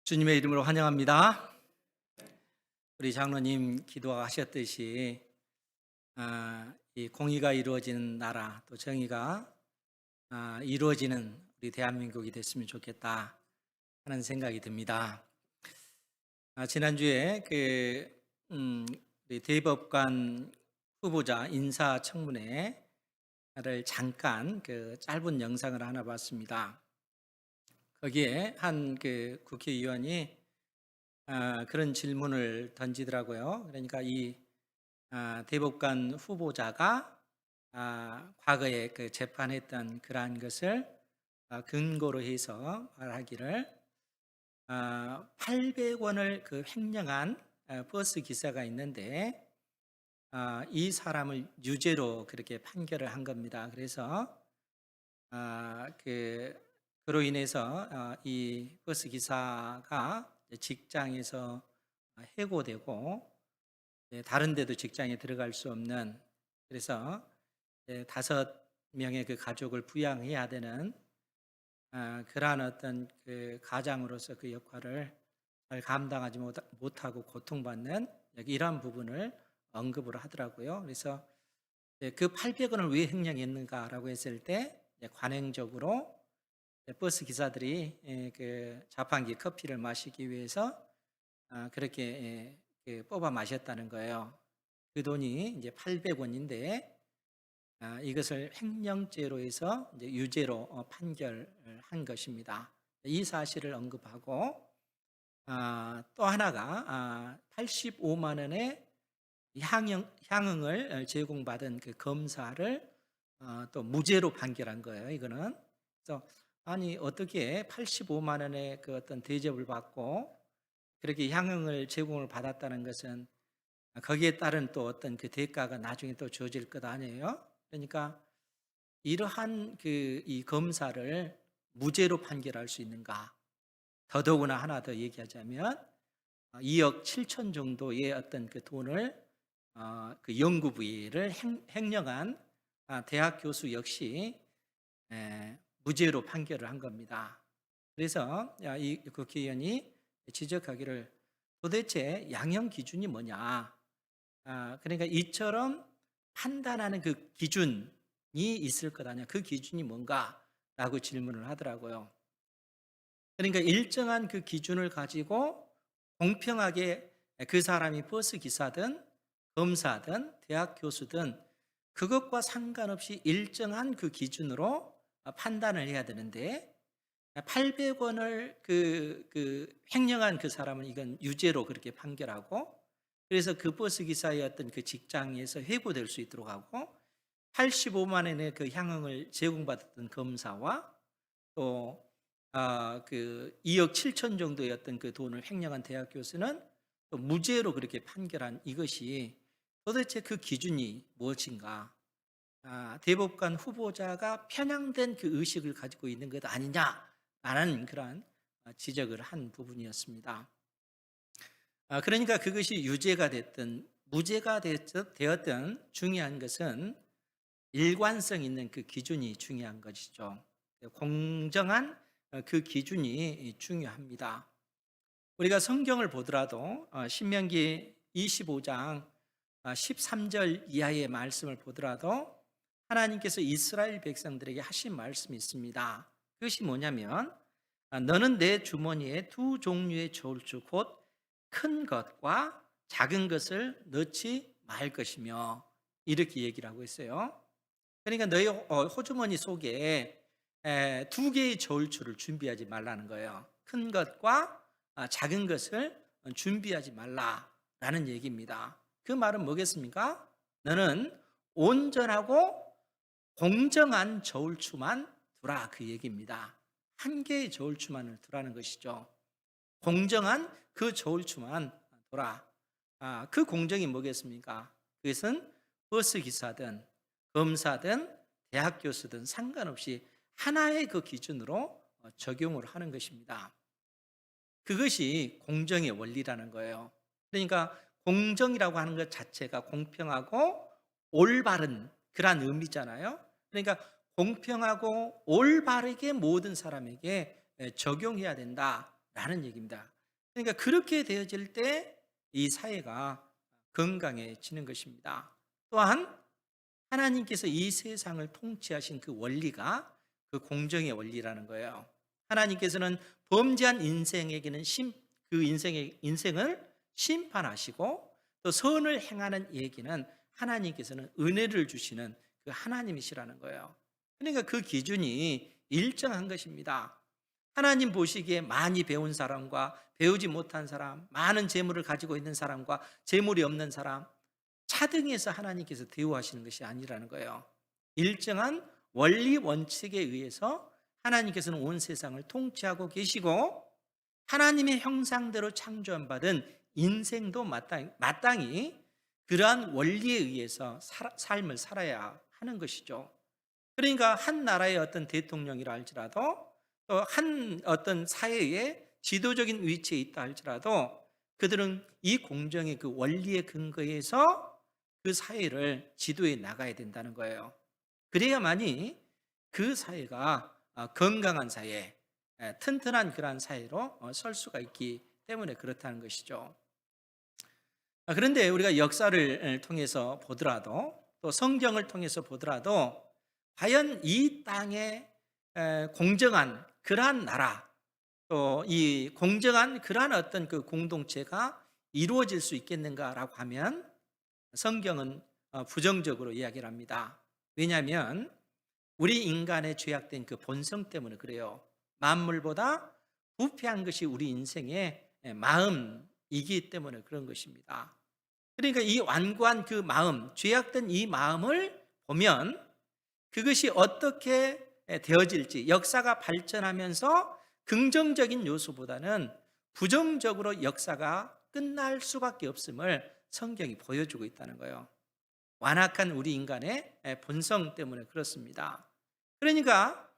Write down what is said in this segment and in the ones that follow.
주님의 이름으로 환영합니다. 우리 장로님 기도하셨듯이 이 공의가 이루어지는 나라, 또 정의가 이루어지는 우리 대한민국이 됐으면 좋겠다 하는 생각이 듭니다. 지난주에 우리 대법관 후보자 인사청문회를 잠깐 짧은 영상을 하나 봤습니다. 거기에 한 국회의원이 그런 질문을 던지더라고요. 그러니까 이 대법관 후보자가 과거에 재판했던 그러한 것을 근거로 해서 말하기를 800원을 횡령한 버스 기사가 있는데 이 사람을 유죄로 그렇게 판결을 한 겁니다. 그래서 그로 인해서 이 버스 기사가 직장에서 해고되고 다른 데도 직장에 들어갈 수 없는, 그래서 5명의 그 가족을 부양해야 되는 그러한 어떤 가장으로서 그 역할을 잘 감당하지 못하고 고통받는 이러한 부분을 언급을 하더라고요. 그래서 그 800원을 왜 횡령했는가라고 했을 때 관행적으로 버스 기사들이 자판기 커피를 마시기 위해서 그렇게 뽑아 마셨다는 거예요. 그 돈이 이제 800원인데 이것을 횡령죄로 해서 이제 유죄로 판결한 것입니다. 이 사실을 언급하고 또 하나가 85만 원의 향응을 제공받은 그 검사를 또 무죄로 판결한 거예요. 이거는 그래서 아니 어떻게 85만 원의 그 어떤 대접을 받고 그렇게 향응을 제공을 받았다는 것은 거기에 따른 또 어떤 그 대가가 나중에 또 주어질 것 아니에요? 그러니까 이러한 이 검사를 무죄로 판결할 수 있는가? 더더구나 하나 더 얘기하자면 2억 7천 정도의 어떤 그 돈을 그 연구비를 횡령한 대학 교수 역시 무죄로 판결을 한 겁니다. 그래서 이 국회의원이 지적하기를 도대체 양형 기준이 뭐냐? 그러니까 이처럼 판단하는 그 기준이 있을 것 아니야? 그 기준이 뭔가? 라고 질문을 하더라고요. 그러니까 일정한 그 기준을 가지고 공평하게 그 사람이 버스 기사든 검사든 대학 교수든 그것과 상관없이 일정한 그 기준으로 판단을 해야 되는데 800원을 횡령한 그 사람은 이건 유죄로 그렇게 판결하고, 그래서 그 버스 기사의 어떤 그 직장에서 해고될 수 있도록 하고 85만 원의 그 향응을 제공받았던 검사와 또 2억 7천 정도의 어떤 그 돈을 횡령한 대학 교수는 또 무죄로 그렇게 판결한 이것이 도대체 그 기준이 무엇인가? 대법관 후보자가 편향된 그 의식을 가지고 있는 것 아니냐라는 그러한 지적을 한 부분이었습니다. 그러니까 그것이 유죄가 됐든 무죄가 되었든 중요한 것은 일관성 있는 그 기준이 중요한 것이죠. 공정한 그 기준이 중요합니다. 우리가 성경을 보더라도 신명기 25장 13절 이하의 말씀을 보더라도 하나님께서 이스라엘 백성들에게 하신 말씀이 있습니다. 그것이 뭐냐면 너는 내 주머니에 두 종류의 저울추 곧 큰 것과 작은 것을 넣지 말 것이며, 이렇게 얘기를 하고 있어요. 그러니까 너희 호주머니 속에 두 개의 저울추를 준비하지 말라는 거예요. 큰 것과 작은 것을 준비하지 말라라는 얘기입니다. 그 말은 뭐겠습니까? 너는 온전하고 공정한 저울추만 두라, 그 얘기입니다. 한 개의 저울추만을 두라는 것이죠. 공정한 그 저울추만 두라. 그 공정이 뭐겠습니까? 그것은 버스 기사든 검사든 대학 교수든 상관없이 하나의 그 기준으로 적용을 하는 것입니다. 그것이 공정의 원리라는 거예요. 그러니까 공정이라고 하는 것 자체가 공평하고 올바른 그런 의미잖아요. 그러니까 공평하고 올바르게 모든 사람에게 적용해야 된다라는 얘기입니다. 그러니까 그렇게 되어질 때 이 사회가 건강해지는 것입니다. 또한 하나님께서 이 세상을 통치하신 그 원리가 그 공정의 원리라는 거예요. 하나님께서는 범죄한 인생에게는 그 인생을 심판하시고, 또 선을 행하는 이에게는 하나님께서는 은혜를 주시는 그 하나님이시라는 거예요. 그러니까 그 기준이 일정한 것입니다. 하나님 보시기에 많이 배운 사람과 배우지 못한 사람, 많은 재물을 가지고 있는 사람과 재물이 없는 사람, 차등해서 하나님께서 대우하시는 것이 아니라는 거예요. 일정한 원리 원칙에 의해서 하나님께서는 온 세상을 통치하고 계시고, 하나님의 형상대로 창조한 받은 인생도 마땅히 그러한 원리에 의해서 삶을 살아야 하는 것이죠. 그러니까 한 나라의 어떤 대통령이라 할지라도, 또 한 어떤 사회의 지도적인 위치에 있다 할지라도, 그들은 이 공정의 그 원리에 근거해서 그 사회를 지도해 나가야 된다는 거예요. 그래야만이 그 사회가 건강한 사회, 튼튼한 그러한 사회로 설 수가 있기 때문에 그렇다는 것이죠. 그런데 우리가 역사를 통해서 보더라도, 또 성경을 통해서 보더라도, 과연 이 땅에 공정한 그러한 나라, 또 이 공정한 그러한 어떤 그 공동체가 이루어질 수 있겠는가라고 하면 성경은 부정적으로 이야기를 합니다. 왜냐하면 우리 인간의 죄악된 그 본성 때문에 그래요. 만물보다 부패한 것이 우리 인생의 마음이기 때문에 그런 것입니다. 그러니까 이 완고한 그 마음, 죄악된 이 마음을 보면 그것이 어떻게 되어질지, 역사가 발전하면서 긍정적인 요소보다는 부정적으로 역사가 끝날 수밖에 없음을 성경이 보여주고 있다는 거예요. 완악한 우리 인간의 본성 때문에 그렇습니다. 그러니까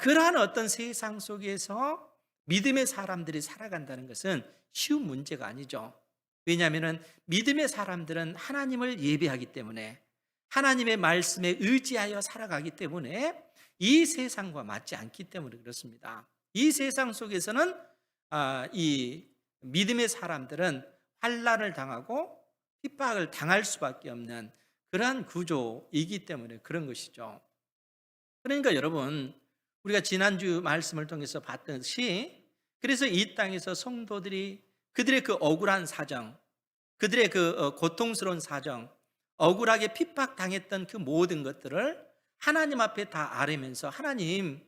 그러한 어떤 세상 속에서 믿음의 사람들이 살아간다는 것은 쉬운 문제가 아니죠. 왜냐하면 믿음의 사람들은 하나님을 예배하기 때문에, 하나님의 말씀에 의지하여 살아가기 때문에 이 세상과 맞지 않기 때문에 그렇습니다. 이 세상 속에서는 이 믿음의 사람들은 환난을 당하고 핍박을 당할 수밖에 없는 그러한 구조이기 때문에 그런 것이죠. 그러니까 여러분, 우리가 지난주 말씀을 통해서 봤듯이, 그래서 이 땅에서 성도들이 그들의 그 억울한 사정, 그들의 그 고통스러운 사정, 억울하게 핍박당했던 그 모든 것들을 하나님 앞에 다 아뢰면서, 하나님,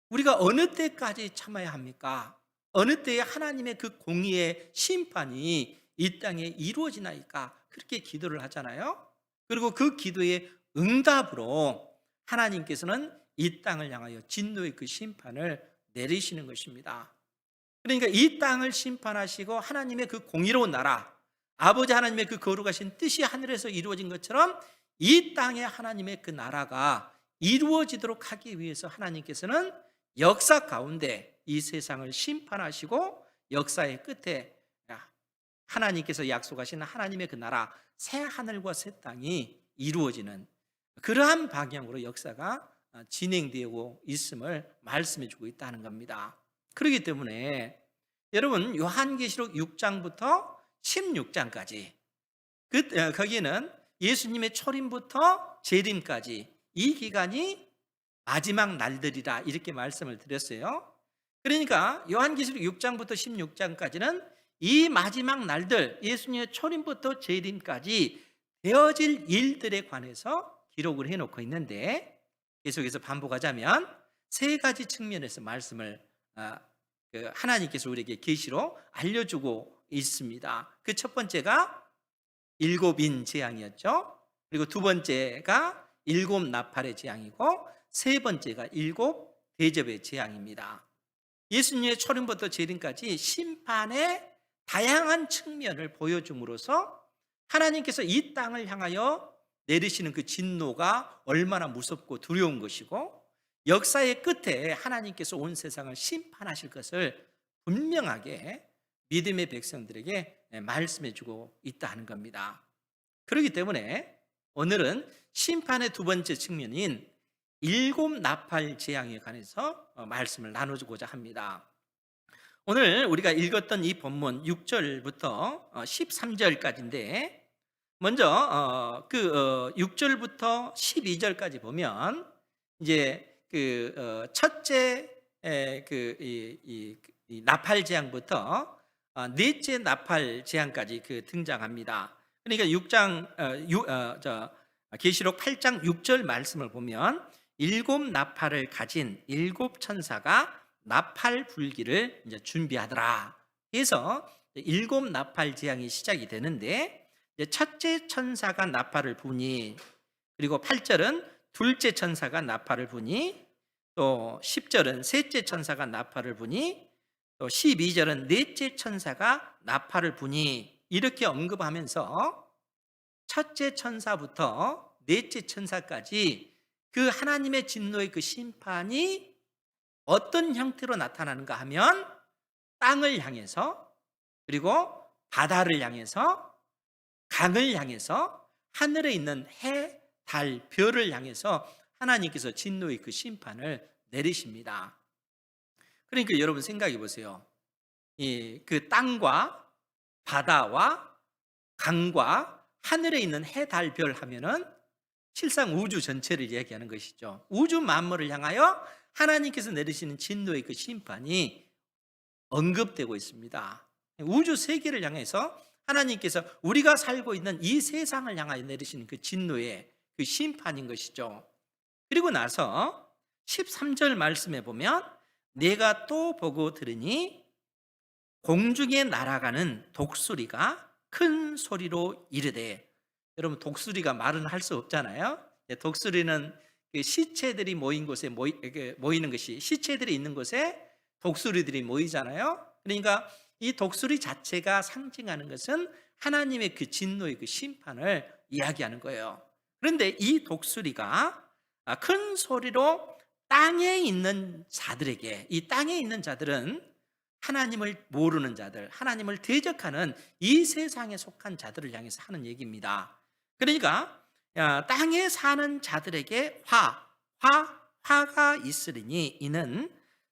우리가 어느 때까지 참아야 합니까? 어느 때에 하나님의 그 공의의 심판이 이 땅에 이루어지나이까? 그렇게 기도를 하잖아요. 그리고 그 기도의 응답으로 하나님께서는 이 땅을 향하여 진노의 그 심판을 내리시는 것입니다. 그러니까 이 땅을 심판하시고 하나님의 그 공의로운 나라, 아버지 하나님의 그 거룩하신 뜻이 하늘에서 이루어진 것처럼 이 땅에 하나님의 그 나라가 이루어지도록 하기 위해서 하나님께서는 역사 가운데 이 세상을 심판하시고, 역사의 끝에 하나님께서 약속하신 하나님의 그 나라, 새 하늘과 새 땅이 이루어지는 그러한 방향으로 역사가 진행되고 있음을 말씀해 주고 있다는 겁니다. 그렇기 때문에 여러분, 요한계시록 6장부터 16장까지 거기에는 예수님의 초림부터 재림까지 이 기간이 마지막 날들이라 이렇게 말씀을 드렸어요. 그러니까 요한계시록 6장부터 16장까지는 이 마지막 날들, 예수님의 초림부터 재림까지 되어질 일들에 관해서 기록을 해놓고 있는데, 계속해서 반복하자면 세 가지 측면에서 말씀을 하나님께서 우리에게 계시로 알려주고 있습니다. 그 첫 번째가 일곱 인 재앙이었죠. 그리고 두 번째가 일곱 나팔의 재앙이고, 세 번째가 일곱 대접의 재앙입니다. 예수님의 초림부터 재림까지 심판의 다양한 측면을 보여줌으로써 하나님께서 이 땅을 향하여 내리시는 그 진노가 얼마나 무섭고 두려운 것이고, 역사의 끝에 하나님께서 온 세상을 심판하실 것을 분명하게 믿음의 백성들에게 말씀해 주고 있다는 겁니다. 그렇기 때문에 오늘은 심판의 두 번째 측면인 일곱 나팔 재앙에 관해서 말씀을 나누고자 합니다. 오늘 우리가 읽었던 이 본문 6절부터 13절까지인데, 먼저 6절부터 12절까지 보면 이제 첫째 이 나팔 재앙부터 넷째 나팔 재앙까지 등장합니다. 그러니까 계시록 8장 6절 말씀을 보면 일곱 나팔을 가진 일곱 천사가 나팔 불기를 이제 준비하더라. 그래서 일곱 나팔 재앙이 시작이 되는데, 이제 첫째 천사가 나팔을 부니, 그리고 8절은 둘째 천사가 나팔을 부니, 또 10절은 셋째 천사가 나팔을 부니, 또 12절은 넷째 천사가 나팔을 부니, 이렇게 언급하면서 첫째 천사부터 넷째 천사까지 그 하나님의 진노의 심판이 어떤 형태로 나타나는가 하면 땅을 향해서, 그리고 바다를 향해서, 강을 향해서, 하늘에 있는 해, 달, 별을 향해서 하나님께서 진노의 심판을 내리십니다. 그러니까 여러분 생각해 보세요. 그 땅과 바다와 강과 하늘에 있는 해, 달, 별 하면은 실상 우주 전체를 얘기하는 것이죠. 우주 만물을 향하여 하나님께서 내리시는 진노의 심판이 언급되고 있습니다. 우주 세계를 향해서 하나님께서 우리가 살고 있는 이 세상을 향하여 내리시는 진노의 심판인 것이죠. 그리고 나서 13절 말씀에 보면 내가 또 보고 들으니 공중에 날아가는 독수리가 큰 소리로 이르되, 여러분 독수리가 말은 할 수 없잖아요. 독수리는 시체들이 모인 곳에 모이는 것이, 시체들이 있는 곳에 독수리들이 모이잖아요. 그러니까 이 독수리 자체가 상징하는 것은 하나님의 진노의 심판을 이야기하는 거예요. 그런데 이 독수리가 큰 소리로 땅에 있는 자들에게, 이 땅에 있는 자들은 하나님을 모르는 자들, 하나님을 대적하는 이 세상에 속한 자들을 향해서 하는 얘기입니다. 그러니까 땅에 사는 자들에게 화가 있으리니 이는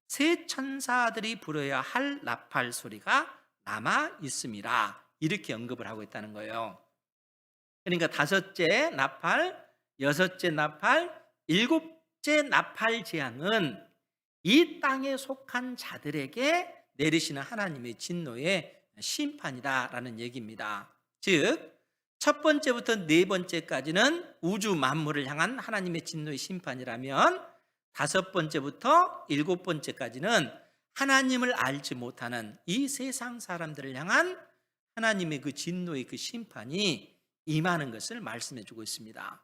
새 천사들이 불어야 할 나팔 소리가 남아 있음이라, 이렇게 언급을 하고 있다는 거예요. 그러니까 다섯째 나팔, 여섯째 나팔, 일곱째 나팔 재앙은 이 땅에 속한 자들에게 내리시는 하나님의 진노의 심판이다라는 얘기입니다. 즉 첫 번째부터 네 번째까지는 우주 만물을 향한 하나님의 진노의 심판이라면, 다섯 번째부터 일곱 번째까지는 하나님을 알지 못하는 이 세상 사람들을 향한 하나님의 진노의 심판이 임하는 것을 말씀해 주고 있습니다.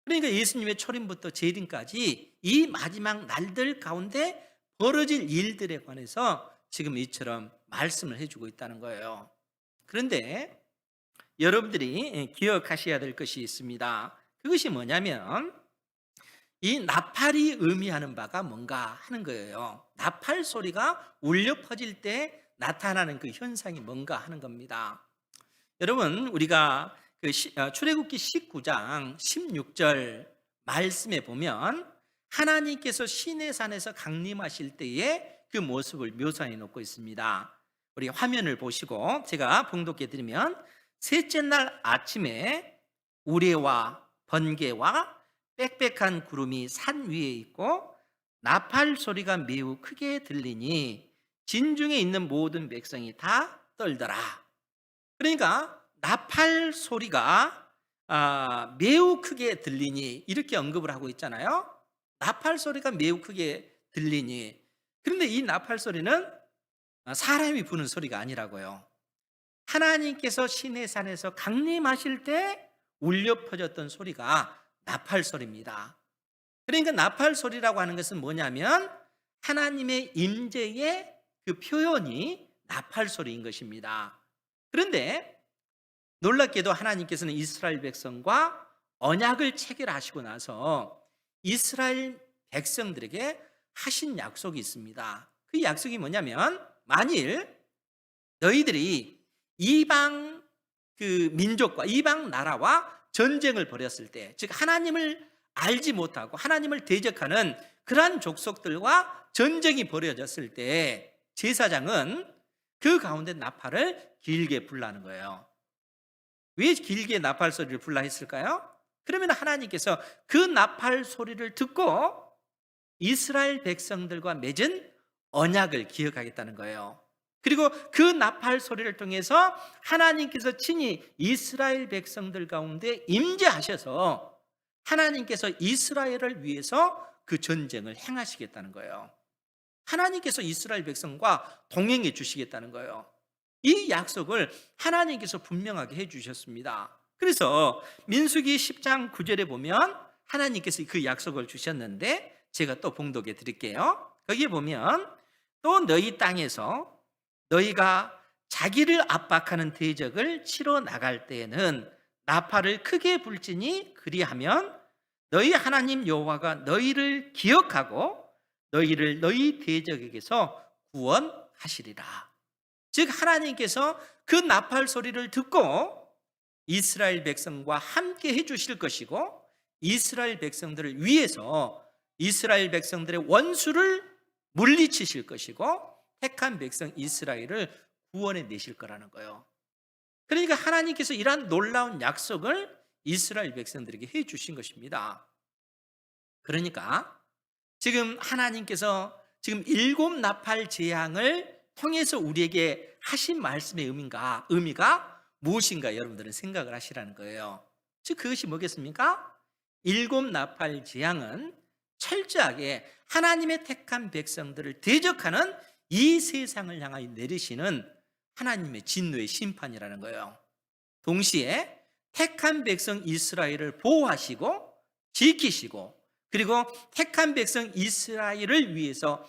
그러니까 예수님의 초림부터 재림까지 이 마지막 날들 가운데 벌어질 일들에 관해서 지금 이처럼 말씀을 해주고 있다는 거예요. 그런데 여러분들이 기억하셔야 될 것이 있습니다. 그것이 뭐냐면 이 나팔이 의미하는 바가 뭔가 하는 거예요. 나팔 소리가 울려 퍼질 때 나타나는 현상이 뭔가 하는 겁니다. 여러분, 우리가 출애굽기 19장 16절 말씀에 보면 하나님께서 시내산에서 강림하실 때의 그 모습을 묘사해 놓고 있습니다. 우리 화면을 보시고 제가 봉독해 드리면, 셋째 날 아침에 우레와 번개와 빽빽한 구름이 산 위에 있고 나팔 소리가 매우 크게 들리니 진중에 있는 모든 백성이 다 떨더라. 그러니까 나팔 소리가 매우 크게 들리니, 이렇게 언급을 하고 있잖아요. 나팔 소리가 매우 크게 들리니, 그런데 이 나팔 소리는 사람이 부는 소리가 아니라고요. 하나님께서 시내산에서 강림하실 때 울려 퍼졌던 소리가 나팔 소리입니다. 그러니까 나팔 소리라고 하는 것은 뭐냐면 하나님의 임재의 표현이 나팔 소리인 것입니다. 그런데 놀랍게도 하나님께서는 이스라엘 백성과 언약을 체결하시고 나서 이스라엘 백성들에게 하신 약속이 있습니다. 그 약속이 뭐냐면, 만일 너희들이 이방 민족과 이방 나라와 전쟁을 벌였을 때, 즉 하나님을 알지 못하고 하나님을 대적하는 그러한 족속들과 전쟁이 벌어졌을 때, 제사장은 그 가운데 나팔을 길게 불라는 거예요. 왜 길게 나팔 소리를 불라 했을까요? 그러면 하나님께서 그 나팔 소리를 듣고 이스라엘 백성들과 맺은 언약을 기억하겠다는 거예요. 그리고 그 나팔 소리를 통해서 하나님께서 친히 이스라엘 백성들 가운데 임재하셔서 하나님께서 이스라엘을 위해서 그 전쟁을 행하시겠다는 거예요. 하나님께서 이스라엘 백성과 동행해 주시겠다는 거예요. 이 약속을 하나님께서 분명하게 해 주셨습니다. 그래서 민수기 10장 9절에 보면 하나님께서 그 약속을 주셨는데 제가 또 봉독해 드릴게요. 거기에 보면 또 너희 땅에서 너희가 자기를 압박하는 대적을 치러 나갈 때에는 나팔을 크게 불지니 그리하면 너희 하나님 여호와가 너희를 기억하고 너희를 너희 대적에게서 구원하시리라. 즉 하나님께서 그 나팔 소리를 듣고 이스라엘 백성과 함께 해 주실 것이고 이스라엘 백성들을 위해서 이스라엘 백성들의 원수를 물리치실 것이고 택한 백성 이스라엘을 구원해 내실 거라는 거예요. 그러니까 하나님께서 이러한 놀라운 약속을 이스라엘 백성들에게 해 주신 것입니다. 그러니까 지금 하나님께서 지금 7 나팔 재앙을 통해서 우리에게 하신 말씀의 의미가 무엇인가 여러분들은 생각을 하시라는 거예요. 즉 그것이 뭐겠습니까? 7 나팔 재앙은 철저하게 하나님의 택한 백성들을 대적하는 이 세상을 향하여 내리시는 하나님의 진노의 심판이라는 거예요. 동시에 택한 백성 이스라엘을 보호하시고 지키시고 그리고 택한 백성 이스라엘을 위해서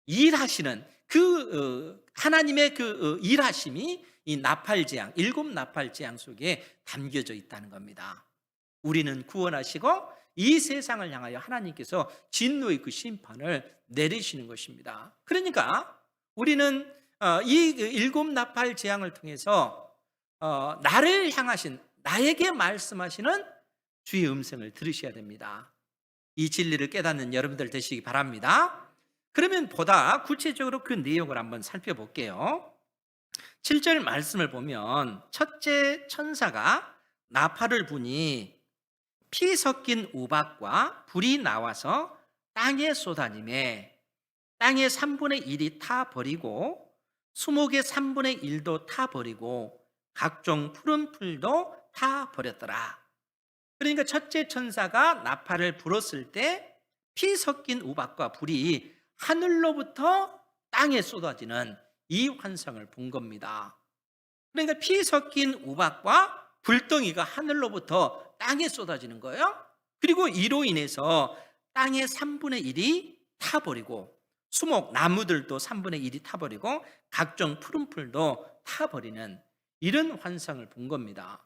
일하시는 그 하나님의 그 일하심이 이 나팔 재앙, 7 나팔 재앙 속에 담겨져 있다는 겁니다. 우리는 구원하시고 이 세상을 향하여 하나님께서 진노의 그 심판을 내리시는 것입니다. 그러니까 우리는 이 7 나팔 재앙을 통해서 나를 향하신 나에게 말씀하시는 주의 음성을 들으셔야 됩니다. 이 진리를 깨닫는 여러분들 되시기 바랍니다. 그러면 보다 구체적으로 그 내용을 한번 살펴볼게요. 7절 말씀을 보면 첫째 천사가 나팔을 부니 피 섞인 우박과 불이 나와서 땅에 쏟아지매 땅의 3분의 1이 타버리고 수목의 3분의 1도 타버리고 각종 푸른 풀도 타버렸더라. 그러니까 첫째 천사가 나팔을 불었을 때 피 섞인 우박과 불이 하늘로부터 땅에 쏟아지는 이 환상을 본 겁니다. 그러니까 피 섞인 우박과 불덩이가 하늘로부터 땅에 쏟아지는 거예요. 그리고 이로 인해서 땅의 3분의 1이 타버리고 수목, 나무들도 3분의 1이 타버리고 각종 푸른 풀도 타버리는 이런 환상을 본 겁니다.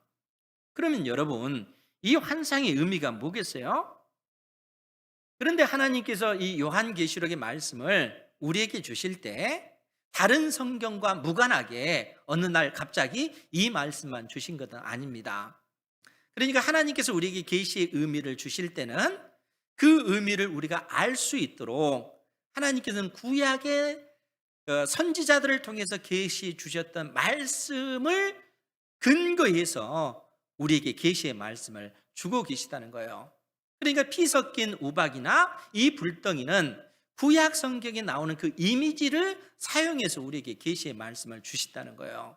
그러면 여러분 이 환상의 의미가 뭐겠어요? 그런데 하나님께서 이 요한계시록의 말씀을 우리에게 주실 때 다른 성경과 무관하게 어느 날 갑자기 이 말씀만 주신 것은 아닙니다. 그러니까 하나님께서 우리에게 계시의 의미를 주실 때는 그 의미를 우리가 알 수 있도록 하나님께서는 구약의 선지자들을 통해서 계시해 주셨던 말씀을 근거해서 우리에게 계시의 말씀을 주고 계시다는 거예요. 그러니까 피 섞인 우박이나 이 불덩이는 구약 성경에 나오는 그 이미지를 사용해서 우리에게 계시의 말씀을 주셨다는 거예요.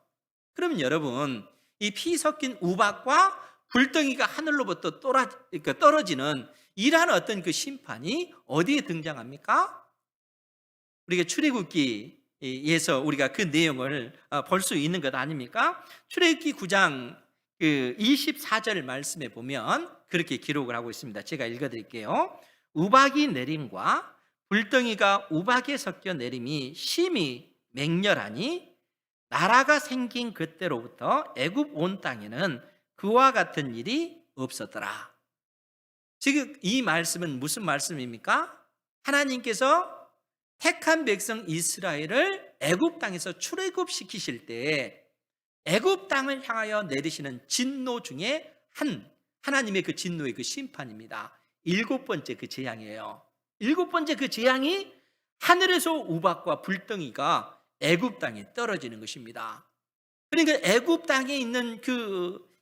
그러면 여러분 이 피 섞인 우박과 불덩이가 하늘로부터 떨어지는 이러한 어떤 그 심판이 어디에 등장합니까? 우리가 출애굽기에서 우리가 그 내용을 볼 수 있는 것 아닙니까? 출애굽기 9장 24절 말씀에 보면 그렇게 기록을 하고 있습니다. 제가 읽어드릴게요. 우박이 내림과 불덩이가 우박에 섞여 내림이 심히 맹렬하니 나라가 생긴 그때로부터 애굽 온 땅에는 그와 같은 일이 없었더라. 지금 이 말씀은 무슨 말씀입니까? 하나님께서 택한 백성 이스라엘을 애굽 땅에서 출애굽시키실 때 애굽 땅을 향하여 내리시는 진노 중에 하나님의 그 진노의 그 심판입니다. 7번째 그 재앙이에요. 7번째 그 재앙이 하늘에서 우박과 불덩이가 애굽 땅에 떨어지는 것입니다. 그러니까 애굽 땅에 있는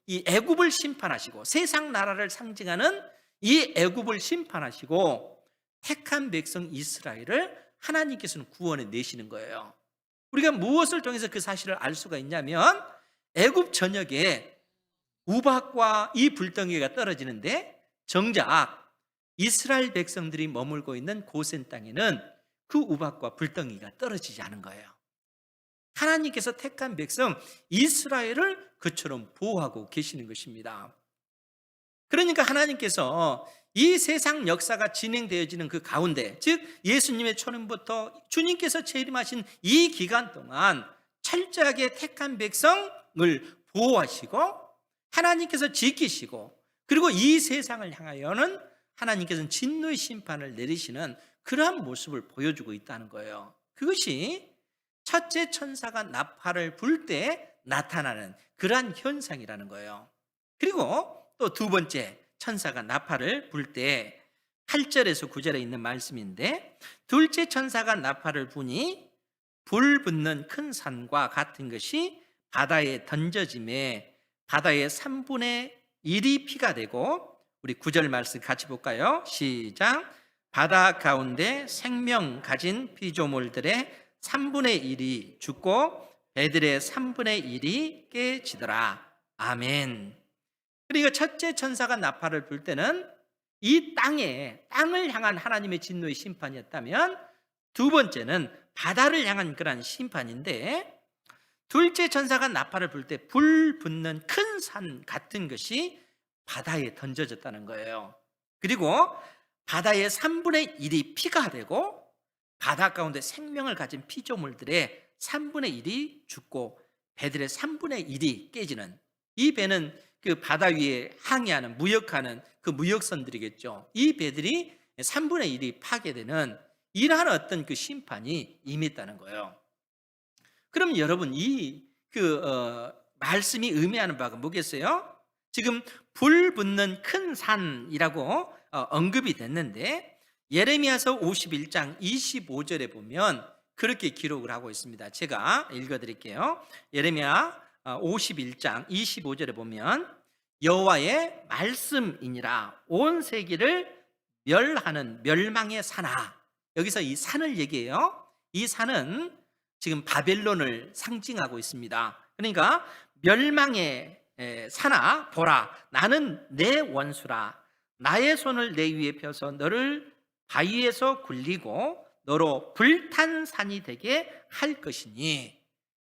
이 애굽을 심판하시고 세상 나라를 상징하는 이 애굽을 심판하시고 택한 백성 이스라엘을 하나님께서는 구원해 내시는 거예요. 우리가 무엇을 통해서 그 사실을 알 수가 있냐면 애굽 전역에 우박과 이 불덩이가 떨어지는데 정작 이스라엘 백성들이 머물고 있는 고센 땅에는 그 우박과 불덩이가 떨어지지 않은 거예요. 하나님께서 택한 백성 이스라엘을 그처럼 보호하고 계시는 것입니다. 그러니까 하나님께서 이 세상 역사가 진행되어지는 그 가운데, 즉 예수님의 초림부터 주님께서 재림하신 이 기간 동안 철저하게 택한 백성을 보호하시고 하나님께서 지키시고, 그리고 이 세상을 향하여는 하나님께서는 진노의 심판을 내리시는 그러한 모습을 보여주고 있다는 거예요. 그것이 첫째 천사가 나팔을 불 때 나타나는 그러한 현상이라는 거예요. 그리고 또 두 번째 천사가 나팔을 불 때 8절에서 9절에 있는 말씀인데, 둘째 천사가 나팔을 부니 불 붙는 큰 산과 같은 것이 바다에 던져짐에 바다의 3분의 1이 피가 되고, 우리 9절 말씀 같이 볼까요? 시작. 바다 가운데 생명 가진 피조물들의 3분의 1이 죽고 배들의 3분의 1이 깨지더라. 아멘. 그리고 첫째 천사가 나팔을 불 때는 이 땅을 향한 하나님의 진노의 심판이었다면, 두 번째는 바다를 향한 그런 심판인데, 둘째 천사가 나팔을 불 때 불 붙는 큰 산 같은 것이 바다에 던져졌다는 거예요. 그리고 바다의 3분의 1이 피가 되고 바다 가운데 생명을 가진 피조물들의 3분의 1이 죽고 배들의 3분의 1이 깨지는, 이 배는 그 바다 위에 항해하는 무역하는 그 무역선들이겠죠. 이 배들이 3분의 1이 파괴되는 이러한 어떤 그 심판이 임했다는 거예요. 그럼 여러분 말씀이 의미하는 바가 뭐겠어요? 지금 불 붙는 큰 산이라고 언급이 됐는데, 예레미야서 51장 25절에 보면 그렇게 기록을 하고 있습니다. 제가 읽어드릴게요. 예레미야 51장 25절에 보면 여호와의 말씀이니라 온 세계를 멸하는 멸망의 산아. 여기서 이 산을 얘기해요. 이 산은 지금 바벨론을 상징하고 있습니다. 그러니까 멸망의 산아, 보라, 나는 내 원수라. 나의 손을 내 위에 펴서 너를 바위에서 굴리고 너로 불탄 산이 되게 할 것이니,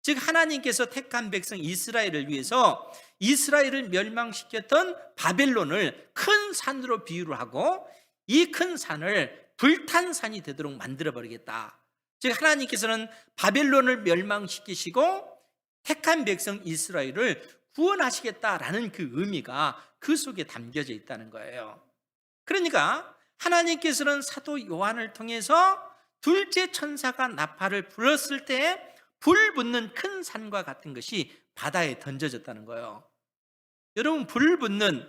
즉 하나님께서 택한 백성 이스라엘을 위해서 이스라엘을 멸망시켰던 바벨론을 큰 산으로 비유를 하고 이 큰 산을 불탄 산이 되도록 만들어버리겠다. 즉 하나님께서는 바벨론을 멸망시키시고 택한 백성 이스라엘을 구원하시겠다라는 그 의미가 그 속에 담겨져 있다는 거예요. 그러니까 하나님께서는 사도 요한을 통해서 둘째 천사가 나팔을 불었을 때 불 붙는 큰 산과 같은 것이 바다에 던져졌다는 거예요. 여러분, 불 붙는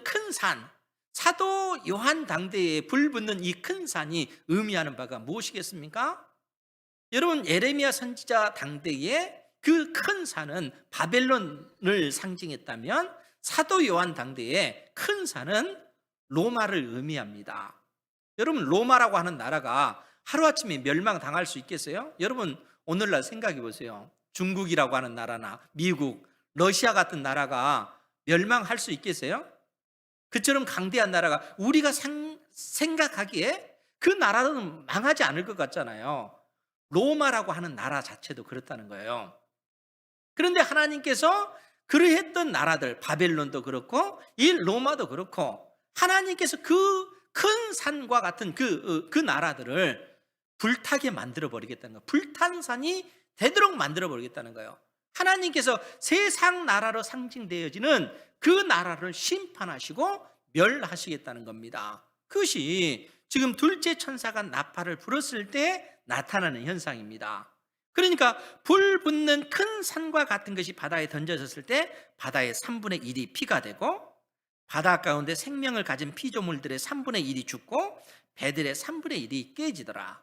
큰 산, 사도 요한 당대에 불 붙는 이 큰 산이 의미하는 바가 무엇이겠습니까? 여러분, 예레미야 선지자 당대에 그 큰 산은 바벨론을 상징했다면, 사도 요한 당대에 큰 산은 로마를 의미합니다. 여러분, 로마라고 하는 나라가 하루아침에 멸망당할 수 있겠어요? 여러분, 오늘날 생각해 보세요. 중국이라고 하는 나라나 미국, 러시아 같은 나라가 멸망할 수 있겠어요? 그처럼 강대한 나라가 우리가 생각하기에 그 나라는 망하지 않을 것 같잖아요. 로마라고 하는 나라 자체도 그렇다는 거예요. 그런데 하나님께서 그러했던 나라들, 바벨론도 그렇고 이 로마도 그렇고, 하나님께서 그 큰 산과 같은 그 나라들을 불타게 만들어 버리겠다는 거예요. 불탄 산이 되도록 만들어 버리겠다는 거예요. 하나님께서 세상 나라로 상징되어지는 그 나라를 심판하시고 멸하시겠다는 겁니다. 그것이 지금 둘째 천사가 나팔을 불었을 때 나타나는 현상입니다. 그러니까 불 붙는 큰 산과 같은 것이 바다에 던져졌을 때 바다의 3분의 1이 피가 되고 바다 가운데 생명을 가진 피조물들의 3분의 1이 죽고 배들의 3분의 1이 깨지더라.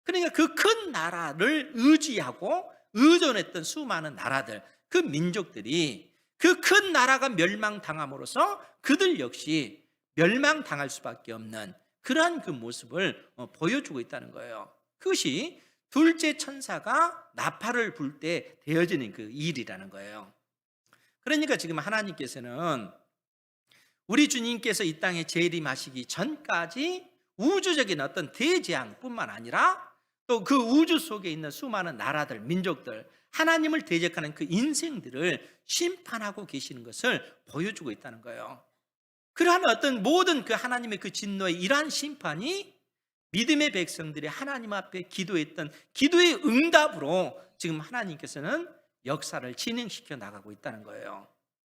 그러니까 그 큰 나라를 의지하고 의존했던 수많은 나라들, 그 민족들이 그 큰 나라가 멸망당함으로써 그들 역시 멸망당할 수밖에 없는 그러한 그 모습을 보여주고 있다는 거예요. 그것이 둘째 천사가 나팔을 불 때 되어지는 그 일이라는 거예요. 그러니까 지금 하나님께서는 우리 주님께서 이 땅에 재림하시기 전까지 우주적인 어떤 대재앙뿐만 아니라 또 그 우주 속에 있는 수많은 나라들, 민족들, 하나님을 대적하는 그 인생들을 심판하고 계시는 것을 보여주고 있다는 거예요. 그러한 어떤 모든 그 하나님의 그 진노의 이러한 심판이 믿음의 백성들이 하나님 앞에 기도했던 기도의 응답으로 지금 하나님께서는 역사를 진행시켜 나가고 있다는 거예요.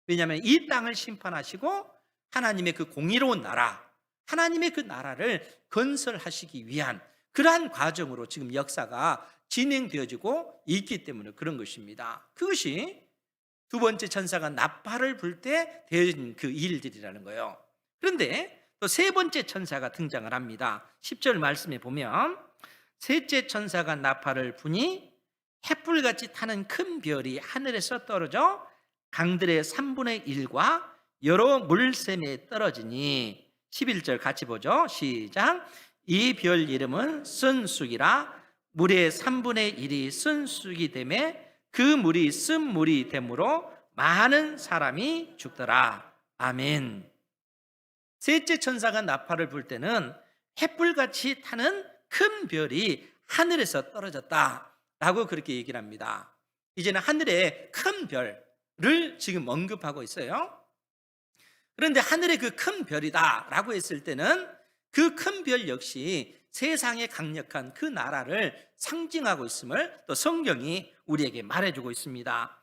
왜냐하면 이 땅을 심판하시고 하나님의 그 공의로운 나라, 하나님의 그 나라를 건설하시기 위한 그러한 과정으로 지금 역사가 진행되어지고 있기 때문에 그런 것입니다. 그것이 두 번째 천사가 나팔을 불 때 되어진 그 일들이라는 거예요. 그런데 또 세 번째 천사가 등장을 합니다. 10절 말씀에 보면 셋째 천사가 나팔을 부니 횃불같이 타는 큰 별이 하늘에서 떨어져 강들의 3분의 1과 여러 물샘에 떨어지니 11절 같이 보죠. 시작. 이 별 이름은 쓴쑥이라 물의 3분의 1이 쓴쑥이 되매 그 물이 쓴물이 되므로 많은 사람이 죽더라. 아멘. 셋째 천사가 나팔을 불 때는 횃불같이 타는 큰 별이 하늘에서 떨어졌다라고 그렇게 얘기를 합니다. 이제는 하늘에 큰 별을 지금 언급하고 있어요. 그런데 하늘에 그 큰 별이다라고 했을 때는 그 큰 별 역시 세상에 강력한 그 나라를 상징하고 있음을 또 성경이 우리에게 말해주고 있습니다.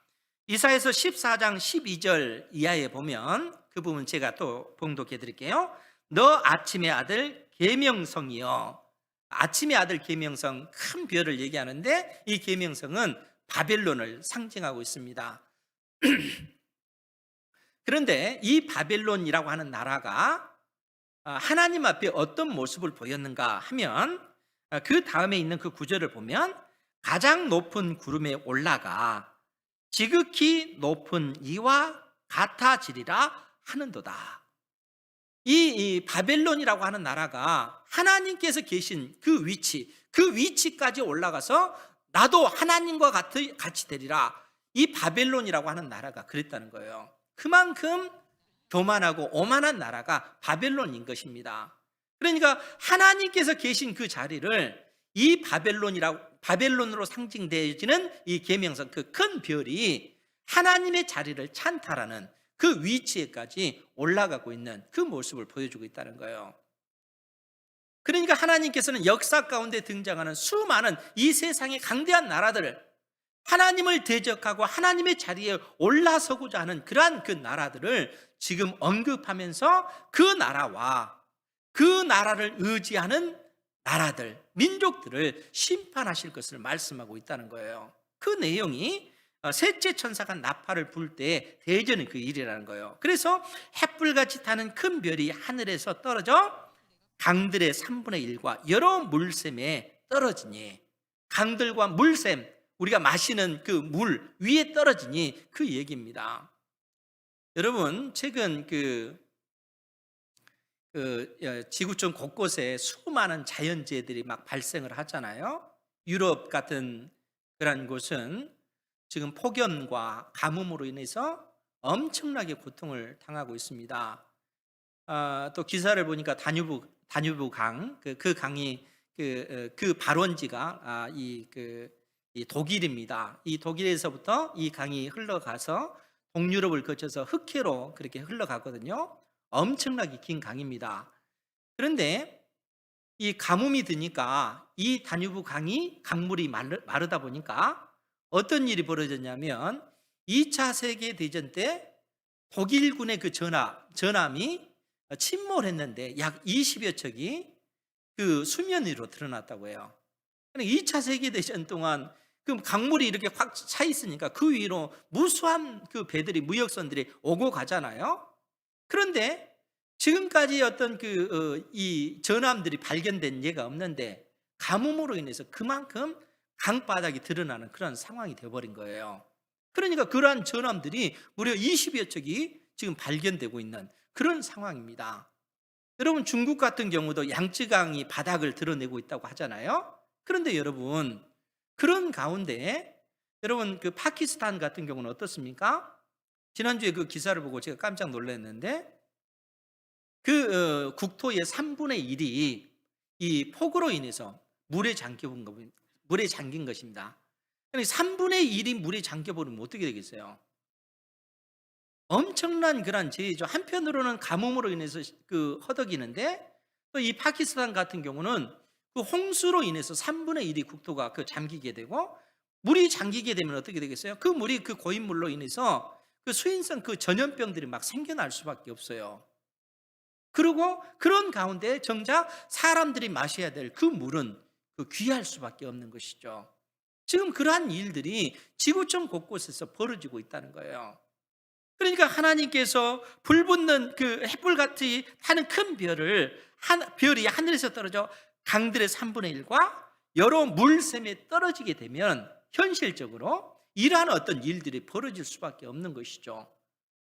이사야서 14장 12절 이하에 보면 그 부분 제가 또 봉독해 드릴게요. 너 아침의 아들 계명성이여. 아침의 아들 계명성, 큰 별을 얘기하는데 이 계명성은 바벨론을 상징하고 있습니다. 그런데 이 바벨론이라고 하는 나라가 하나님 앞에 어떤 모습을 보였는가 하면 그 다음에 있는 그 구절을 보면 가장 높은 구름에 올라가 지극히 높은 이와 같아지리라 하는도다. 이 바벨론이라고 하는 나라가 하나님께서 계신 그 위치까지 올라가서 나도 하나님과 같이 되리라. 이 바벨론이라고 하는 나라가 그랬다는 거예요. 그만큼 교만하고 오만한 나라가 바벨론인 것입니다. 그러니까 하나님께서 계신 그 자리를 이 바벨론으로 상징되어지는 이 계명성, 그 큰 별이 하나님의 자리를 찬탈하는 그 위치에까지 올라가고 있는 그 모습을 보여주고 있다는 거예요. 그러니까 하나님께서는 역사 가운데 등장하는 수많은 이 세상의 강대한 나라들을 하나님을 대적하고 하나님의 자리에 올라서고자 하는 그러한 그 나라들을 지금 언급하면서 그 나라와 그 나라를 의지하는 나라들, 민족들을 심판하실 것을 말씀하고 있다는 거예요. 그 내용이 셋째 천사가 나팔을 불 때 대전의 그 일이라는 거예요. 그래서 횃불같이 타는 큰 별이 하늘에서 떨어져 강들의 3분의 1과 여러 물샘에 떨어지니, 강들과 물샘, 우리가 마시는 그 물 위에 떨어지니 그 얘기입니다. 여러분, 최근 지구촌 곳곳에 수많은 자연재해들이 막 발생을 하잖아요. 유럽 같은 그런 곳은 지금 폭염과 가뭄으로 인해서 엄청나게 고통을 당하고 있습니다. 또 기사를 보니까 다뉴브 강, 그 강이 그 발원지가 이 독일입니다. 이 독일에서부터 이 강이 흘러가서 동유럽을 거쳐서 흑해로 그렇게 흘러가거든요. 엄청나게 긴 강입니다. 그런데 이 가뭄이 드니까 이 다뉴브 강이 강물이 마르다 보니까 어떤 일이 벌어졌냐면 2차 세계대전 때 독일군의 그 전함이 침몰했는데 약 20여 척이 그 수면 위로 드러났다고 해요. 2차 세계대전 동안 그 강물이 이렇게 확 차 있으니까 그 위로 무수한 그 배들이, 무역선들이 오고 가잖아요. 그런데 지금까지 어떤 이 전함들이 발견된 예가 없는데 가뭄으로 인해서 그만큼 강바닥이 드러나는 그런 상황이 되어버린 거예요. 그러니까 그러한 전함들이 무려 20여 척이 지금 발견되고 있는 그런 상황입니다. 여러분, 중국 같은 경우도 양쯔강이 바닥을 드러내고 있다고 하잖아요. 그런데 여러분, 그런 가운데 여러분, 그 파키스탄 같은 경우는 어떻습니까? 지난주에 그 기사를 보고 제가 깜짝 놀랐는데, 그 국토의 3분의 1이 이 폭우로 인해서 물에 잠긴 것입니다. 그러니까 3분의 1이 물에 잠겨버리면 어떻게 되겠어요? 엄청난 그런 재해죠. 한편으로는 가뭄으로 인해서 그 허덕이는데, 또 이 파키스탄 같은 경우는 그 홍수로 인해서 3분의 1이 국토가 그 잠기게 되고, 물이 잠기게 되면 어떻게 되겠어요? 그 물이 그 고인물로 인해서 그 수인성 그 전염병들이 막 생겨날 수밖에 없어요. 그리고 그런 가운데 정작 사람들이 마셔야 될 그 물은 그 귀할 수밖에 없는 것이죠. 지금 그러한 일들이 지구촌 곳곳에서 벌어지고 있다는 거예요. 그러니까 하나님께서 불붙는 그 햇불같이 타는 큰 별이 하늘에서 떨어져 강들의 3분의 1과 여러 물샘에 떨어지게 되면 현실적으로 이러한 어떤 일들이 벌어질 수밖에 없는 것이죠.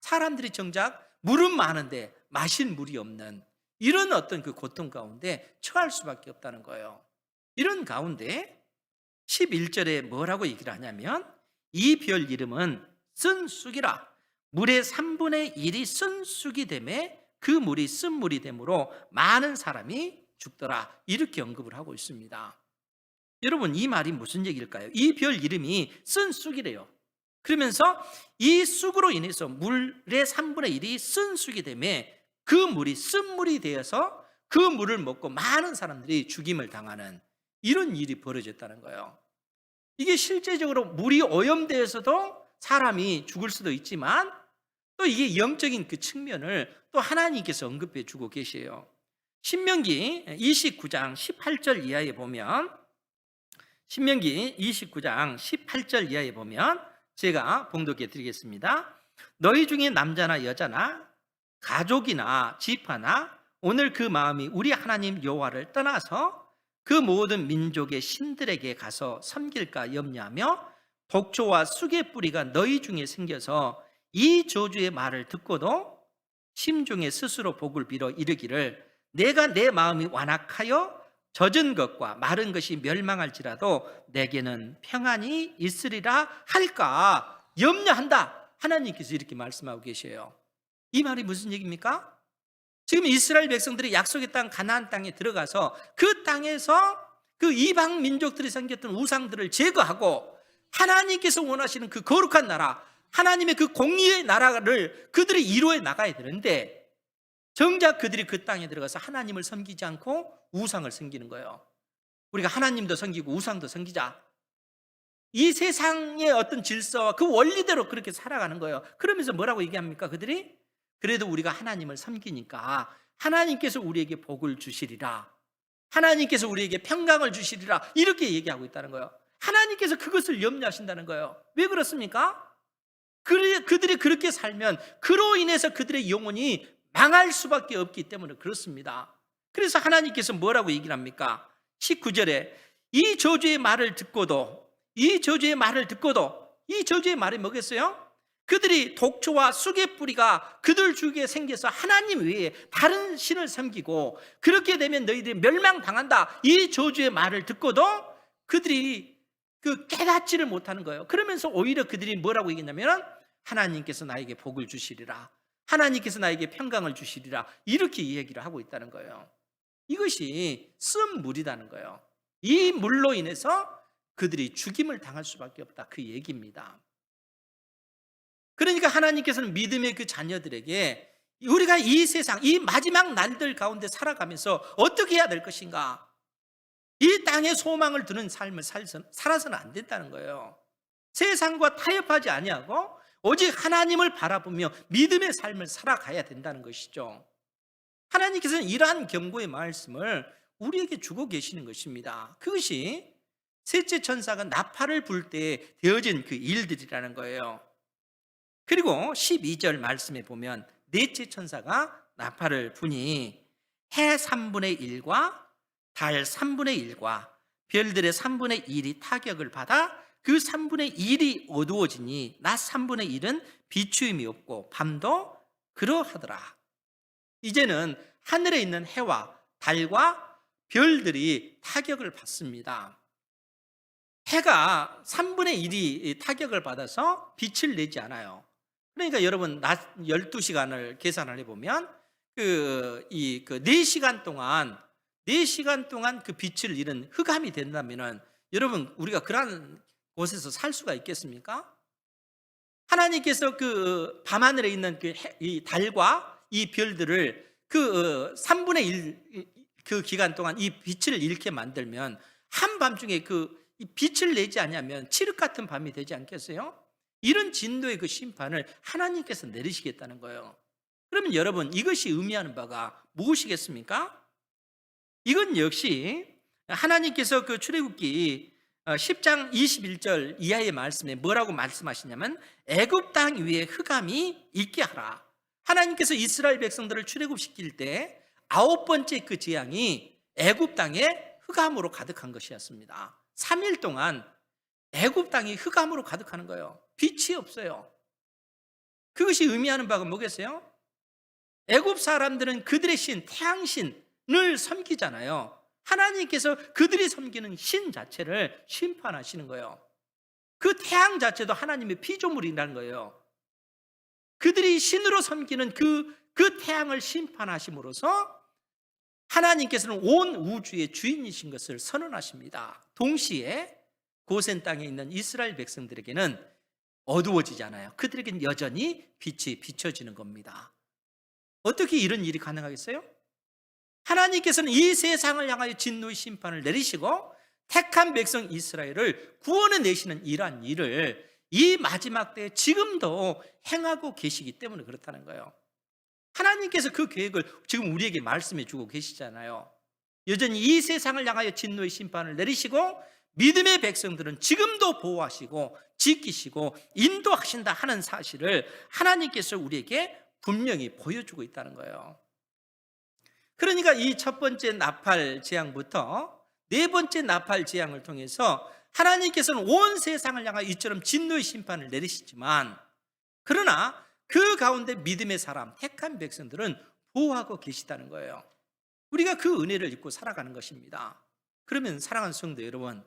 사람들이 정작 물은 많은데 마실 물이 없는 이런 어떤 그 고통 가운데 처할 수밖에 없다는 거예요. 이런 가운데 11절에 뭐라고 얘기를 하냐면, 이 별 이름은 쓴쑥이라. 물의 3분의 1이 쓴쑥이 되매 그 물이 쓴물이 되므로 많은 사람이 죽더라. 이렇게 언급을 하고 있습니다. 여러분, 이 말이 무슨 얘기일까요? 이 별 이름이 쓴쑥이래요. 그러면서 이 쑥으로 인해서 물의 3분의 1이 쓴쑥이 되매 그 물이 쓴물이 되어서 그 물을 먹고 많은 사람들이 죽임을 당하는 이런 일이 벌어졌다는 거예요. 이게 실제적으로 물이 오염되어서도 사람이 죽을 수도 있지만, 또 이게 영적인 그 측면을 또 하나님께서 언급해 주고 계세요. 신명기 29장 18절 이하에 보면, 신명기 29장 18절 이하에 보면 제가 봉독해 드리겠습니다. 너희 중에 남자나 여자나 가족이나 지파나 오늘 그 마음이 우리 하나님 여호와를 떠나서 그 모든 민족의 신들에게 가서 섬길까 염려하며 독초와 쑥의 뿌리가 너희 중에 생겨서 이 저주의 말을 듣고도 심중에 스스로 복을 빌어 이르기를 내가 내 마음이 완악하여 젖은 것과 마른 것이 멸망할지라도 내게는 평안이 있으리라 할까 염려한다. 하나님께서 이렇게 말씀하고 계셔요. 이 말이 무슨 얘기입니까? 지금 이스라엘 백성들이 약속의 땅 가나안 땅에 들어가서 그 땅에서 그 이방 민족들이 생겼던 우상들을 제거하고 하나님께서 원하시는 그 거룩한 나라, 하나님의 그 공의의 나라를 그들이 이루어 나가야 되는데, 정작 그들이 그 땅에 들어가서 하나님을 섬기지 않고 우상을 섬기는 거예요. 우리가 하나님도 섬기고 우상도 섬기자. 이 세상의 어떤 질서와 그 원리대로 그렇게 살아가는 거예요. 그러면서 뭐라고 얘기합니까? 그들이 그래도 우리가 하나님을 섬기니까 하나님께서 우리에게 복을 주시리라, 하나님께서 우리에게 평강을 주시리라, 이렇게 얘기하고 있다는 거예요. 하나님께서 그것을 염려하신다는 거예요. 왜 그렇습니까? 그들이 그렇게 살면 그로 인해서 그들의 영혼이 망할 수밖에 없기 때문에 그렇습니다. 그래서 하나님께서 뭐라고 얘기를 합니까? 19절에 이 저주의 말을 듣고도, 이 저주의 말이 뭐겠어요? 그들이 독초와 쑥의 뿌리가 그들 주위에 생겨서 하나님 외에 다른 신을 섬기고 그렇게 되면 너희들이 멸망당한다, 이 저주의 말을 듣고도 그들이 그 깨닫지를 못하는 거예요. 그러면서 오히려 그들이 뭐라고 얘기했냐면 하나님께서 나에게 복을 주시리라, 하나님께서 나에게 평강을 주시리라, 이렇게 얘기를 하고 있다는 거예요. 이것이 쓴 물이라는 거예요. 이 물로 인해서 그들이 죽임을 당할 수밖에 없다, 그 얘기입니다. 그러니까 하나님께서는 믿음의 그 자녀들에게 우리가 이 세상, 이 마지막 날들 가운데 살아가면서 어떻게 해야 될 것인가, 이 땅에 소망을 두는 삶을 살아서는 안 된다는 거예요. 세상과 타협하지 아니하고 오직 하나님을 바라보며 믿음의 삶을 살아가야 된다는 것이죠. 하나님께서는 이러한 경고의 말씀을 우리에게 주고 계시는 것입니다. 그것이 셋째 천사가 나팔을 불 때 되어진 그 일들이라는 거예요. 그리고 12절 말씀에 보면 넷째 천사가 나팔을 부니 해 3분의 1과 달 3분의 1과 별들의 3분의 1이 타격을 받아 그 3분의 1이 어두워지니 낮 3분의 1은 비추임이 없고 밤도 그러하더라. 이제는 하늘에 있는 해와 달과 별들이 타격을 받습니다. 해가 3분의 1이 타격을 받아서 빛을 내지 않아요. 그러니까 여러분 낮 12시간을 계산을 해보면 그 4시간 동안 그 빛을 잃은 흑암이 된다면은 여러분 우리가 그러한 곳에서 살 수가 있겠습니까? 하나님께서 그 밤하늘에 있는 이 달과 이 별들을 그 3분의 1 그 기간 동안 이 빛을 잃게 만들면 한밤중에 이 빛을 내지 않으면 칠흑 같은 밤이 되지 않겠어요? 이런 진도의 그 심판을 하나님께서 내리시겠다는 거예요. 그러면 여러분 이것이 의미하는 바가 무엇이겠습니까? 이건 역시 하나님께서 그 출애굽기 10장 21절 이하의 말씀에 뭐라고 말씀하시냐면 애굽 땅 위에 흑암이 있게 하라. 하나님께서 이스라엘 백성들을 출애굽시킬 때 9번째 그 재앙이 애굽 땅에 흑암으로 가득한 것이었습니다. 3일 동안 애굽 땅이 흑암으로 가득하는 거예요. 빛이 없어요. 그것이 의미하는 바가 뭐겠어요? 애굽 사람들은 그들의 신 태양신을 섬기잖아요. 하나님께서 그들이 섬기는 신 자체를 심판하시는 거예요. 그 태양 자체도 하나님의 피조물이라는 거예요. 그들이 신으로 섬기는 그 태양을 심판하심으로써 하나님께서는 온 우주의 주인이신 것을 선언하십니다. 동시에 고센 땅에 있는 이스라엘 백성들에게는 어두워지잖아요. 그들에게는 여전히 빛이 비춰지는 겁니다. 어떻게 이런 일이 가능하겠어요? 하나님께서는 이 세상을 향하여 진노의 심판을 내리시고 택한 백성 이스라엘을 구원해 내시는 이러한 일을 이 마지막 때에 지금도 행하고 계시기 때문에 그렇다는 거예요. 하나님께서 그 계획을 지금 우리에게 말씀해 주고 계시잖아요. 여전히 이 세상을 향하여 진노의 심판을 내리시고 믿음의 백성들은 지금도 보호하시고 지키시고 인도하신다 하는 사실을 하나님께서 우리에게 분명히 보여주고 있다는 거예요. 그러니까 이 첫 번째 나팔 재앙부터 네 번째 나팔 재앙을 통해서 하나님께서는 온 세상을 향하여 이처럼 진노의 심판을 내리시지만 그러나 그 가운데 믿음의 사람, 택한 백성들은 보호하고 계시다는 거예요. 우리가 그 은혜를 입고 살아가는 것입니다. 그러면 사랑하는 성도 여러분,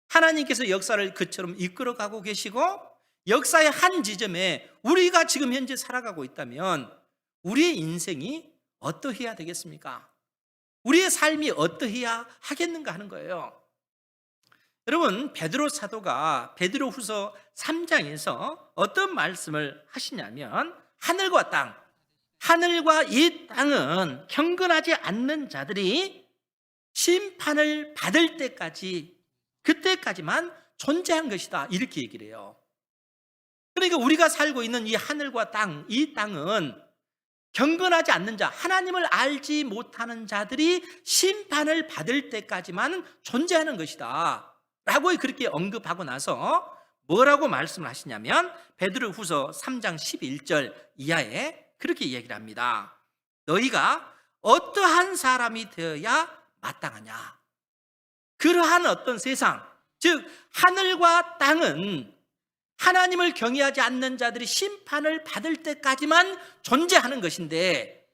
하나님께서 역사를 그처럼 이끌어가고 계시고 역사의 한 지점에 우리가 지금 현재 살아가고 있다면 우리의 인생이 어떠해야 되겠습니까? 우리의 삶이 어떠해야 하겠는가 하는 거예요. 여러분, 베드로 사도가 베드로후서 3장에서 어떤 말씀을 하시냐면 하늘과 땅, 하늘과 이 땅은 경건하지 않는 자들이 심판을 받을 때까지 그때까지만 존재한 것이다 이렇게 얘기를 해요. 그러니까 우리가 살고 있는 이 하늘과 땅, 이 땅은 경건하지 않는 자, 하나님을 알지 못하는 자들이 심판을 받을 때까지만 존재하는 것이다 라고 그렇게 언급하고 나서 뭐라고 말씀을 하시냐면 베드로후서 3장 11절 이하에 그렇게 얘기를 합니다. 너희가 어떠한 사람이 되어야 마땅하냐? 그러한 어떤 세상, 즉 하늘과 땅은 하나님을 경외하지 않는 자들이 심판을 받을 때까지만 존재하는 것인데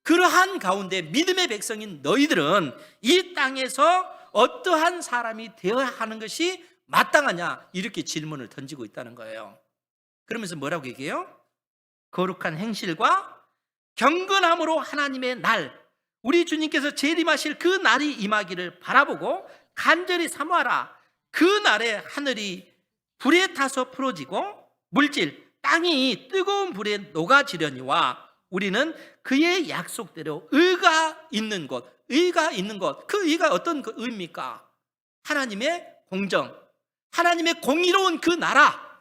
그러한 가운데 믿음의 백성인 너희들은 이 땅에서 어떠한 사람이 되어야 하는 것이 마땅하냐 이렇게 질문을 던지고 있다는 거예요. 그러면서 뭐라고 얘기해요? 거룩한 행실과 경건함으로 하나님의 날, 우리 주님께서 재림하실 그 날이 임하기를 바라보고 간절히 사모하라. 그 날에 하늘이 불에 타서 풀어지고 물질, 땅이 뜨거운 불에 녹아지려니와 우리는 그의 약속대로 의가 있는 것, 그 의가 어떤 의입니까? 하나님의 공정, 하나님의 공의로운 그 나라,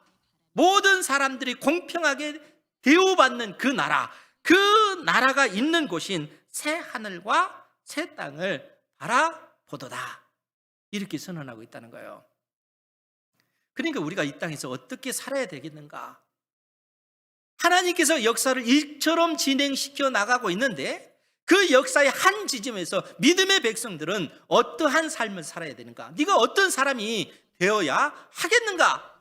모든 사람들이 공평하게 대우받는 그 나라가 있는 곳인 새 하늘과 새 땅을 바라보도다 이렇게 선언하고 있다는 거예요. 그러니까 우리가 이 땅에서 어떻게 살아야 되겠는가? 하나님께서 역사를 이처럼 진행시켜 나가고 있는데 그 역사의 한 지점에서 믿음의 백성들은 어떠한 삶을 살아야 되는가? 네가 어떤 사람이 되어야 하겠는가?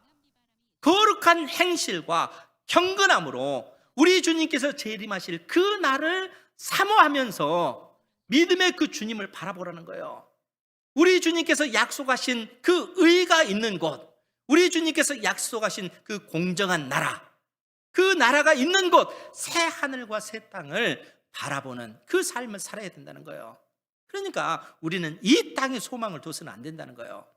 거룩한 행실과 경건함으로 우리 주님께서 재림하실 그 날을 사모하면서 믿음의 그 주님을 바라보라는 거예요. 우리 주님께서 약속하신 그 의가 있는 곳, 우리 주님께서 약속하신 그 공정한 나라, 그 나라가 있는 곳, 새 하늘과 새 땅을 바라보는 그 삶을 살아야 된다는 거예요. 그러니까 우리는 이 땅에 소망을 둬서는 안 된다는 거예요.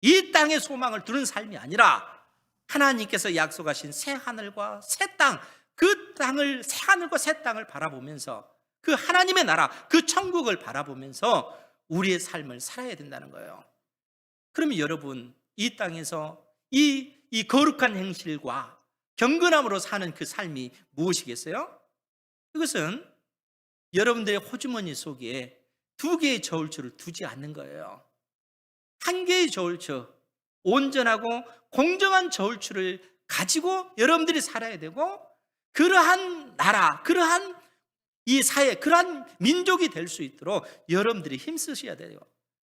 이 땅에 소망을 두는 삶이 아니라 하나님께서 약속하신 새 하늘과 새 땅, 그 땅을, 새 하늘과 새 땅을 바라보면서 그 하나님의 나라, 그 천국을 바라보면서 우리의 삶을 살아야 된다는 거예요. 그러면 여러분, 이 땅에서 이 거룩한 행실과 경건함으로 사는 그 삶이 무엇이겠어요? 그것은 여러분들의 호주머니 속에 2개의 저울추를 두지 않는 거예요. 1개의 저울추, 온전하고 공정한 저울추를 가지고 여러분들이 살아야 되고, 그러한 나라, 그러한 이 사회, 그러한 민족이 될 수 있도록 여러분들이 힘쓰셔야 돼요.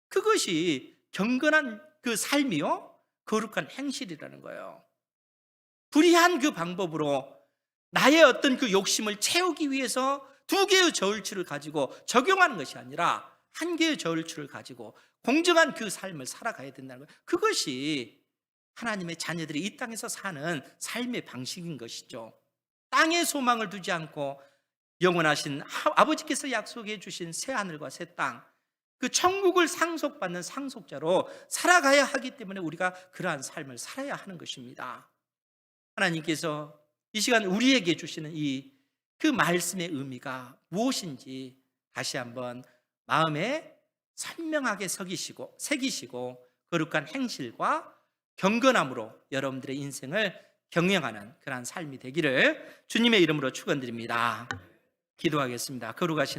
그것이 경건한 그 삶이요, 거룩한 행실이라는 거예요. 불의한 그 방법으로 나의 어떤 그 욕심을 채우기 위해서 2개의 저울추를 가지고 적용하는 것이 아니라 1개의 저울추를 가지고 공정한 그 삶을 살아가야 된다는 거예요. 그것이 하나님의 자녀들이 이 땅에서 사는 삶의 방식인 것이죠. 땅에 소망을 두지 않고 영원하신 아버지께서 약속해 주신 새 하늘과 새 땅, 그 천국을 상속받는 상속자로 살아가야 하기 때문에 우리가 그러한 삶을 살아야 하는 것입니다. 하나님께서 이 시간 우리에게 주시는 그 말씀의 의미가 무엇인지 다시 한번 마음에 선명하게 새기시고 거룩한 행실과 경건함으로 여러분들의 인생을 경영하는 그러한 삶이 되기를 주님의 이름으로 축원드립니다. 기도하겠습니다. 거룩하신